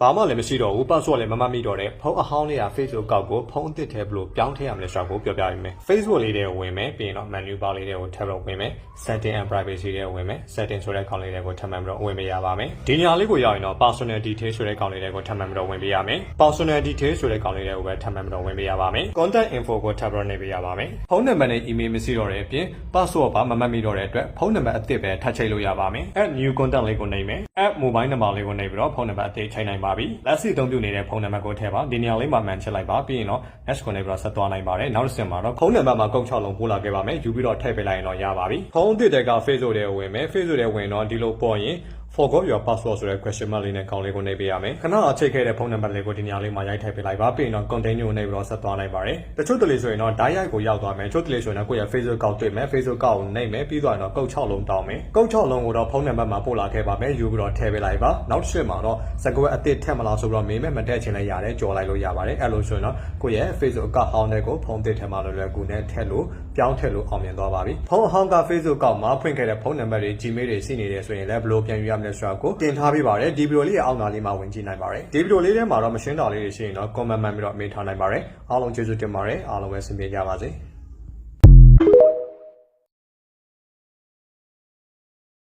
ဘာမှလည်းမရှိတော့ဘူးပတ်ဆော့လည်းမမမိတော့တဲ့ဖုန်းအဟောင်းလေးက Facebook ကောက်ကိုဖုန်းအသစ်ထဲဘလို့ပြောင်းထည့်ရမလဲဆိုတာကိုပြောပြပေးမယ် Facebook လေးတွေကိုဝင်မယ်ပြီးရင်တော့ menu bar လေးတွေကိုထပ်ပြီးဝင်မယ် setting and privacy တွေကိုဝင်မယ် setting ဆိုတဲ့ခေါင်းလေးတွေကိုထပ်မှန်ပြီးတော့ဝင်ပေးရပါမယ်ဒီနေရာလေးကိုရောက်ရင်တော့ personal detail ဆိုတဲ့ခေါင်းလေးတွေကိုထပ်မှန်ပြီးတော့ဝင်ပေးရမယ် personal detail ဆိုတဲ့ခေါင်းလေးတွေကိုပဲထပ်မှန်ပြီးတော့ဝင်ပေးရပါမယ် contact info ကိုထပ်ပြီးတော့နေပေးရပါမယ်ဖုန်းနံပါတ်နဲ့ email မရှိတော့တဲ့အပြင် password ဘာမမှတ်မိတော့တဲ့အတွက်ဖုန်းနံပါတ်အသစ်ပဲထပ်ချိန်လို့ရပါမယ် add new contact လေးကိုနှိပ်မယ် add mobile number လေးကိုနှိပ်ပြီးတော့ဖုန်းနံပါတ်အသစ်ချိန်နိုင်ပါပြီလက်ရှိပြုနေတဲ့ဖုန်းနံပါတ်ကိုထည့်ပါဒီနေရာလေးမှာမှန်ချစ်လိုက်ပါပြီးရင်တော့ next ကိုနေပြီးတော့ဆက်သွားနိုင်ပါတယ်နောက်တစ်ဆင့်မှာတော့ဖုန်းနံပါတ်မှာကုန်း6လုံးပို့လာခဲ့ပါမယ်ယူပြီးတော့ထည့်ပေးလိုက်ရင်တော့ရပါပြီဖုန်းအသစ်တွေက Facebook တွေကိုဝင်မယ် Facebook တွေဝင်တော့ဒီလိုပေါ်ရင်forgot your password ဆိုတဲ့ question mark လေးနဲ့ခေါင်းလေးကိုနှိပ်ပေးရမယ်ခဏအချိန်ခဲ့တဲ့ဖုန်းနံပါတ်လေးကိုဒီနေရာလေးမှာရိုက်ထည့်ပေးလိုက်ပါပြီးရင်တော့ continue ကိုနှိပ်ပြီးတော့ဆက်သွားနိုင်ပါတယ်တချို့တလေဆိုရင်တော့ dial ကိုရောက်သွားမယ်တချို့တလေဆိုရင်တော့ကိုယ့်ရဲ့ Facebook ကောက်တွေ့မယ် Facebook ကောက်ကိုနှိပ်မယ်ပြီးသွားရင်တော့ကုန်း6လုံးတောင်းမယ်ကုန်း6လုံးကိုတော့ဖုန်းနံပါတ်မှာပို့လာခဲ့ပါမယ်ယူပြီးတော့ထည့်ပေးလိုက်ပါနောက်တစ်ချက်မှာတော့စကွဲအသစ်ထက်မလားဆိုတော့မေးမယ်မတက်ချင်လည်းရတယ်ကြော်လိုက်လို့ရပါတယ်အဲ့လိုဆိုရင်တော့ကိုယ့်ရဲ့ Facebook ကောက်ဟောင်းတွေကိုဖုန်းသစ်ထဲမှာလွယ်ကူနဲ့ထည့်လို့ပြောင်းထည့်လို့အောင်မြင်သွားပါပြီဖုန်းဟောင်းက Facebook ကောက်မှာဖွင့်ခဲ့တဲ့ဖုန်းနံပါတ်တွေ Gmail တွေရှိနေတယ်ဆိုရင်လည်းဘယ်လိုပြန်ယူရမလဲဆိုတာကိုတင်ထားပေးပါတယ်ဒီဗီဒီယိုလေးရဲ့အောက်နာလေးမှာဝင်ကြည့်နိုင်ပါတယ်ဒီဗီဒီယိုလေးထဲမှာတော့မရှင်းတာလေးတွေရှိရင်တော့ comment မှန်ပြီးတော့မေးထားနိုင်ပါတယ်အားလုံးကျေးဇူးတင်ပါတယ်အားလုံးပဲဆင်ပြေကြပါစေ